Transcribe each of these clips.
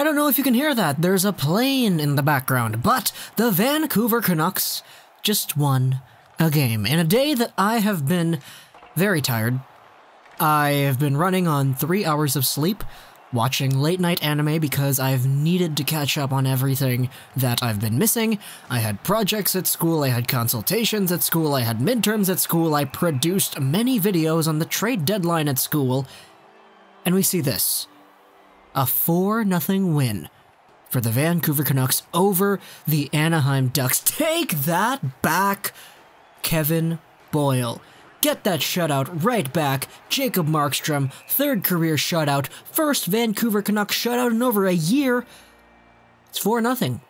I don't know if you can hear that. There's a plane in the background, but the Vancouver Canucks just won a game. In a day that I have been very tired. I have been running on 3 hours of sleep, watching late-night anime because I've needed to catch up on everything that I've been missing. I had projects at school, I had consultations at school, I had midterms at school, I produced many videos on the trade deadline at school, and we see this. A 4-0 win for the Vancouver Canucks over the Anaheim Ducks. Take that back, Kevin Boyle. Get that shutout right back. Jacob Markstrom, 3rd career shutout, 1st Vancouver Canucks shutout in over a year. It's 4-0.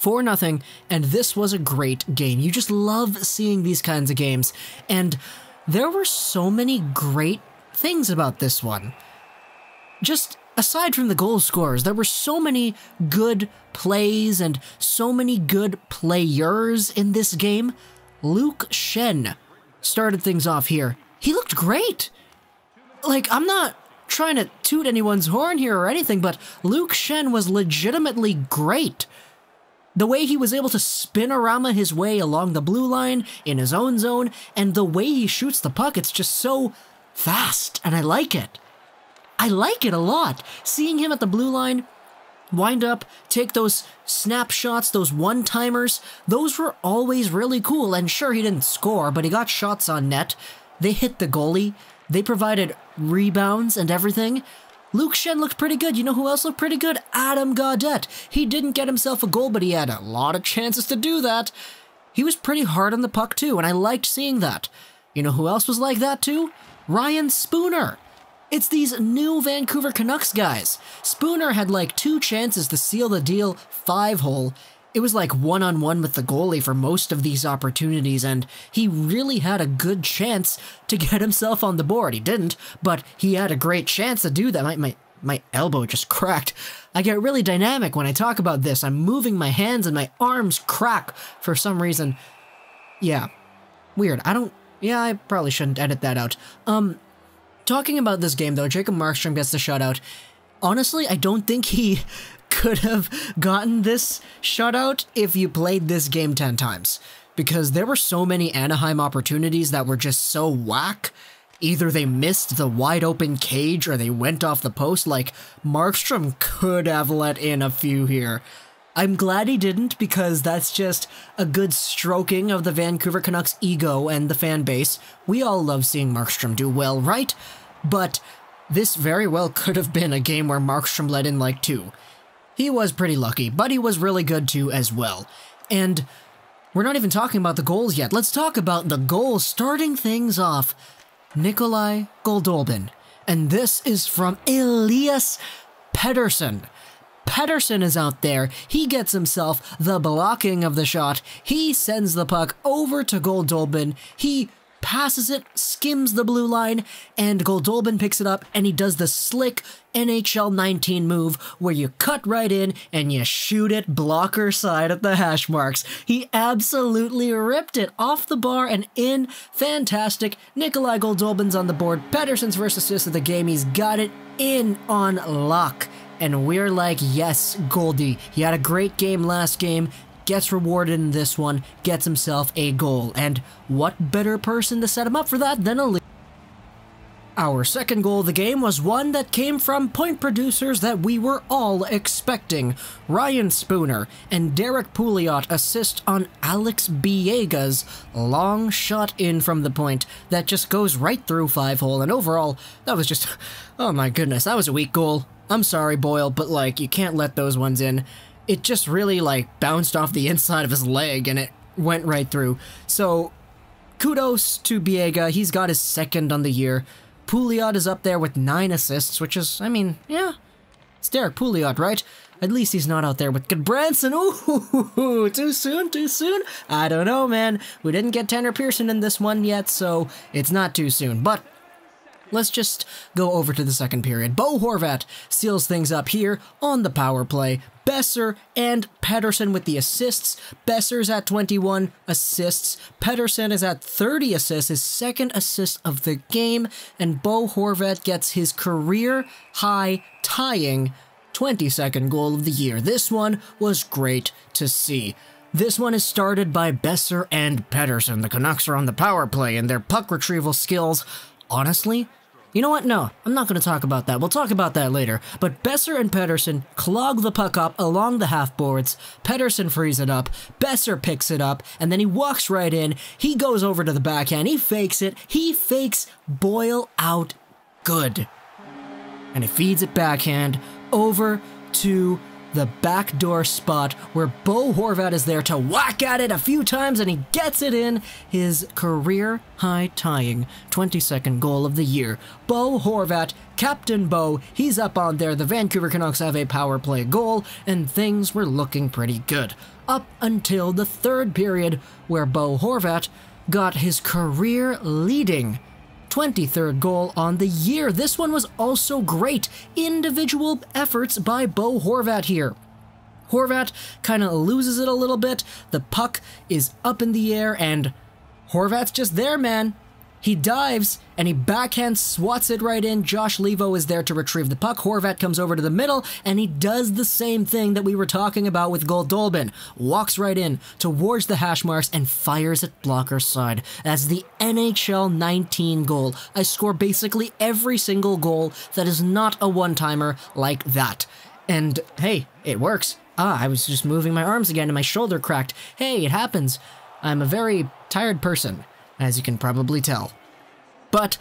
4-0, and this was a great game. You just love seeing these kinds of games, and there were so many great things about this one. Just aside from the goal scorers, there were so many good plays and so many good players in this game. Luke Schenn started things off here. He looked great. Like, I'm not trying to toot anyone's horn here or anything, but Luke Schenn was legitimately great. The way he was able to spin-a-rama his way along the blue line in his own zone, and the way he shoots the puck, it's just so fast, and I like it. I like it a lot. Seeing him at the blue line, wind up, take those snapshots, those one-timers, those were always really cool. And sure, he didn't score, but he got shots on net. They hit the goalie. They provided rebounds and everything. Luke Schenn looked pretty good. You know who else looked pretty good? Adam Gaudette. He didn't get himself a goal, but he had a lot of chances to do that. He was pretty hard on the puck, too, and I liked seeing that. You know who else was like that, too? Ryan Spooner. It's these new Vancouver Canucks guys. Spooner had like 2 chances to seal the deal 5-hole. It was like one-on-one with the goalie for most of these opportunities, and he really had a good chance to get himself on the board. He didn't, but he had a great chance to do that. My elbow just cracked. I get really dynamic when I talk about this. I'm moving my hands and my arms crack for some reason. Yeah, weird. I probably shouldn't edit that out. Talking about this game, though, Jacob Markstrom gets the shutout. Honestly, I don't think he could have gotten this shutout if you played this game 10 times. Because there were so many Anaheim opportunities that were just so whack. Either they missed the wide-open cage or they went off the post. Like, Markstrom could have let in a few here. I'm glad he didn't, because that's just a good stroking of the Vancouver Canucks ego and the fan base. We all love seeing Markstrom do well, right? But this very well could have been a game where Markstrom let in like 2. He was pretty lucky, but he was really good too as well. And we're not even talking about the goals yet. Let's talk about the goals. Starting things off, Nikolay Goldobin. And this is from Elias Pettersson. Pettersson is out there. He gets himself the blocking of the shot. He sends the puck over to Goldobin. He passes it, skims the blue line, and Goldobin picks it up, and he does the slick NHL 19 move where you cut right in and you shoot it blocker side at the hash marks. He absolutely ripped it off the bar and in. Fantastic. Nikolay Goldobin's on the board. Pettersson's first assist of the game. He's got it in on lock. And we're like, yes, Goldie. He had a great game last game, gets rewarded in this one, gets himself a goal. And what better person to set him up for that than a... Our second goal of the game was one that came from point producers that we were all expecting. Ryan Spooner and Derek Pouliot assist on Alex Biega's long shot in from the point that just goes right through 5-hole. And overall, that was just... oh my goodness, that was a weak goal. I'm sorry, Boyle, but, like, you can't let those ones in. It just really, like, bounced off the inside of his leg, and it went right through. So, kudos to Biega. He's got his 2nd on the year. Pouliot is up there with 9 assists, which is, I mean, yeah. It's Derek Pouliot, right? At least he's not out there with Goodbranson. Ooh, too soon, too soon? I don't know, man. We didn't get Tanner Pearson in this one yet, so it's not too soon. But let's just go over to the second period. Bo Horvat seals things up here on the power play. Besser and Pettersson with the assists. Besser's at 21 assists. Pettersson is at 30 assists, his 2nd assist of the game. And Bo Horvat gets his career high tying 22nd goal of the year. This one was great to see. This one is started by Boeser and Pettersson. The Canucks are on the power play, and their puck retrieval skills, honestly, you know what? No, I'm not going to talk about that. We'll talk about that later. But Boeser and Pettersson clog the puck up along the half boards. Pettersson frees it up. Boeser picks it up, and then he walks right in. He goes over to the backhand. He fakes it. He fakes Boyle out good. And he feeds it backhand over to the backdoor spot where Bo Horvat is there to whack at it a few times, and he gets it in, his career-high tying 22nd goal of the year. Bo Horvat, Captain Bo, he's up on there. The Vancouver Canucks have a power play goal, and things were looking pretty good. Up until the third period, where Bo Horvat got his career-leading 23rd goal on the year. This one was also great. Individual efforts by Bo Horvat here. Horvat kind of loses it a little bit. The puck is up in the air, and Horvat's just there, man. He dives, and he backhand swats it right in. Josh Levo is there to retrieve the puck. Horvat comes over to the middle, and he does the same thing that we were talking about with Goldobin. Walks right in towards the hash marks and fires at blocker's side. That's the NHL 19 goal. I score basically every single goal that is not a one-timer like that. And hey, it works. I was just moving my arms again and my shoulder cracked. Hey, it happens. I'm a very tired person, as you can probably tell. But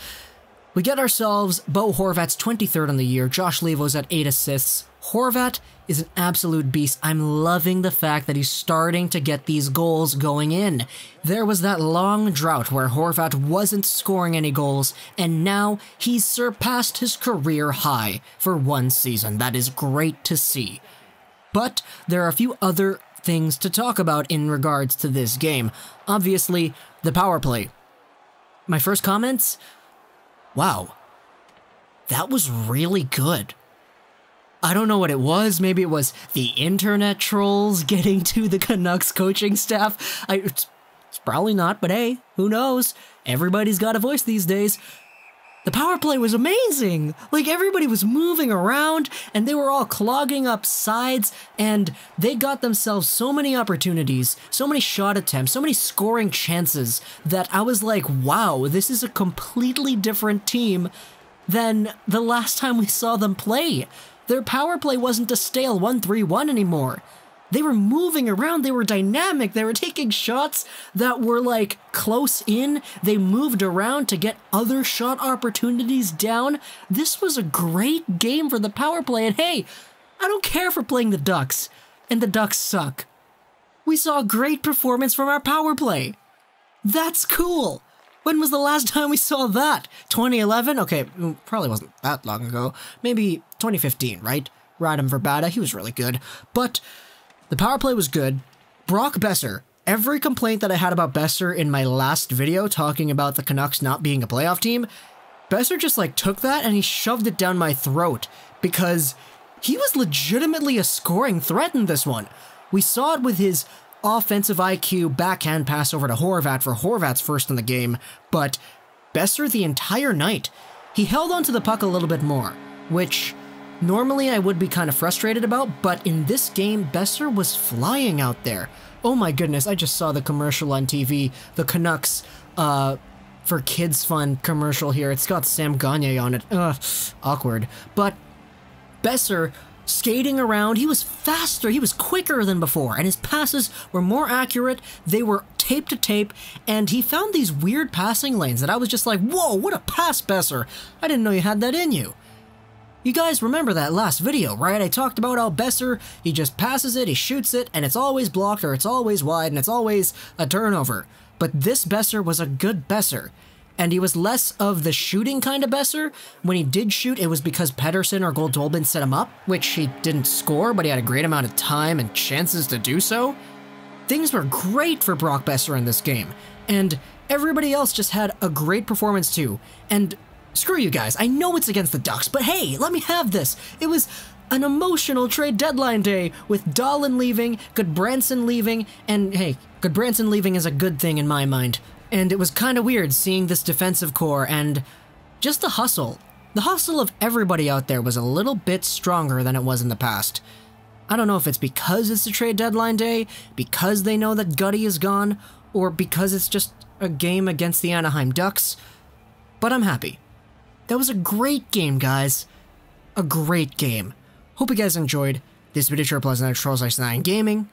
we get ourselves Bo Horvat's 23rd on the year. Josh Levo's at 8 assists. Horvat is an absolute beast. I'm loving the fact that he's starting to get these goals going in. There was that long drought where Horvat wasn't scoring any goals, and now he's surpassed his career high for one season. That is great to see. But there are a few other things to talk about in regards to this game. Obviously, the power play. My first comments? Wow. That was really good. I don't know what it was. Maybe it was the internet trolls getting to the Canucks coaching staff. It's probably not, but hey, who knows? Everybody's got a voice these days. The power play was amazing! Like, everybody was moving around, and they were all clogging up sides, and they got themselves so many opportunities, so many shot attempts, so many scoring chances, that I was like, wow, this is a completely different team than the last time we saw them play. Their power play wasn't a stale 1-3-1 anymore. They were moving around, they were dynamic, they were taking shots that were like close in, they moved around to get other shot opportunities down. This was a great game for the power play, and hey, I don't care for playing the Ducks, and the Ducks suck. We saw a great performance from our power play. That's cool. When was the last time we saw that? 2011? Okay, probably wasn't that long ago. Maybe 2015, right? Radim Verbata, he was really good. But the power play was good. Brock Boeser. Every complaint that I had about Boeser in my last video talking about the Canucks not being a playoff team, Boeser just like took that and he shoved it down my throat because he was legitimately a scoring threat in this one. We saw it with his offensive IQ backhand pass over to Horvat for Horvat's first in the game, but Boeser the entire night, he held onto the puck a little bit more, which normally I would be kind of frustrated about, but in this game, Boeser was flying out there. Oh my goodness, I just saw the commercial on TV, the Canucks, for Kids Fun commercial here. It's got Sam Gagner on it. Awkward. But Boeser skating around, he was faster, he was quicker than before, and his passes were more accurate, they were tape to tape, and he found these weird passing lanes that I was just like, whoa, what a pass, Boeser! I didn't know you had that in you. You guys remember that last video, right? I talked about how Boeser, he just passes it, he shoots it, and it's always blocked, or it's always wide, and it's always a turnover. But this Boeser was a good Boeser, and he was less of the shooting kind of Boeser. When he did shoot, it was because Pettersson or Goldobin set him up, which he didn't score, but he had a great amount of time and chances to do so. Things were great for Brock Boeser in this game, and everybody else just had a great performance too, and screw you guys, I know it's against the Ducks, but hey, let me have this. It was an emotional trade deadline day with Dahlin leaving, Goodbranson leaving, and hey, Goodbranson leaving is a good thing in my mind. And it was kind of weird seeing this defensive core and just the hustle. The hustle of everybody out there was a little bit stronger than it was in the past. I don't know if it's because it's the trade deadline day, because they know that Gutty is gone, or because it's just a game against the Anaheim Ducks, but I'm happy. That was a great game, guys. A great game. Hope you guys enjoyed this video. Pleasant Trolls 9 Gaming,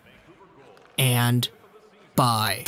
and bye.